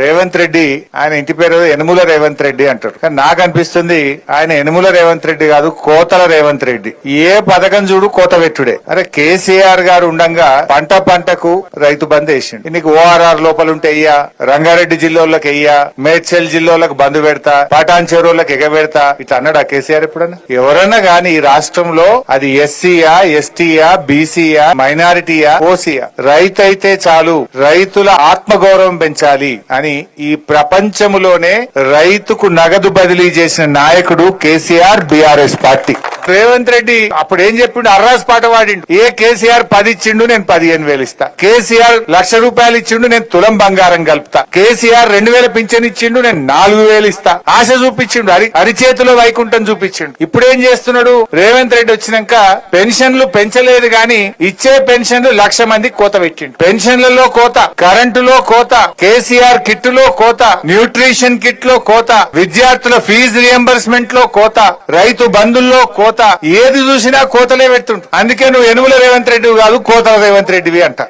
రేవంత్ రెడ్డి ఆయన ఇంటి పేరు యనుమల రేవంత్ రెడ్డి అంటారు. కానీ నాకు అనిపిస్తుంది ఆయన యనుమల రేవంత్ రెడ్డి కాదు, కోతల రేవంత్ రెడ్డి. ఏ పథకం చూడు కోత పెట్టుడే. అరే కేసీఆర్ గారు ఉండంగా పంటకు రైతు బంద్ వేసిండు. నీకు ఓఆర్ఆర్ లోపల ఉంటే అయ్యా, రంగారెడ్డి జిల్లాలకు అయ్యా, మేడ్చల్ జిల్లాలకు బంద్ పెడతా, పటాన్ చెరువులకు ఎగబెడతా ఇట్లా అన్నాడు ఆ కేసీఆర్ ఎప్పుడన్నా? ఎవరన్నా గాని ఈ రాష్ట్రంలో అది ఎస్సీయా, ఎస్టీయా, బీసీయా, మైనారిటీయా, ఓసీయా, రైతు అయితే చాలు, రైతుల ఆత్మగౌరవం పెంచాలి అని ఈ ప్రపంచంలోనే రైతుకు నగదు బదిలీ చేసిన నాయకుడు కేసీఆర్, బీఆర్ఎస్ పార్టీ. రేవంత్ రెడ్డి అప్పుడు ఏం చెప్పిండు? అర్రాస్ పాట వాడిండు. ఏ కేసీఆర్ 10 ఇచ్చిండు, నేను 15,000 ఇస్తా. కేసీఆర్ ₹1,00,000 ఇచ్చిండు, నేను తులం బంగారం కలుపుతా. కేసీఆర్ 2,000 పింఛన్ ఇచ్చిండు, నేను 4,000 ఇస్తా. ఆశ చూపించిండు, అరిచేతిలో వైకుంఠం చూపించిండు. ఇప్పుడేం చేస్తున్నాడు? రేవంత్ రెడ్డి వచ్చినాక పెన్షన్లు పెంచలేదు గాని ఇచ్చే పెన్షన్లు 1,00,000 మందికి కోత పెట్టిండు. పెన్షన్లలో కోత, కరెంటులో కోత, కేసీఆర్ కిట్ లో కోత, న్యూట్రిషన్ కిట్ లో కోత, విద్యార్థుల ఫీజు రియంబర్స్మెంట్ లో కోత, రైతు బంధుల్లో కోత, ఏది చూసినా కోతలే పెడుతుంటు. అందుకే నువ్వు యనుమల రేవంత్ రెడ్డి కాదు, కోతల రేవంత్ రెడ్డివి అంట.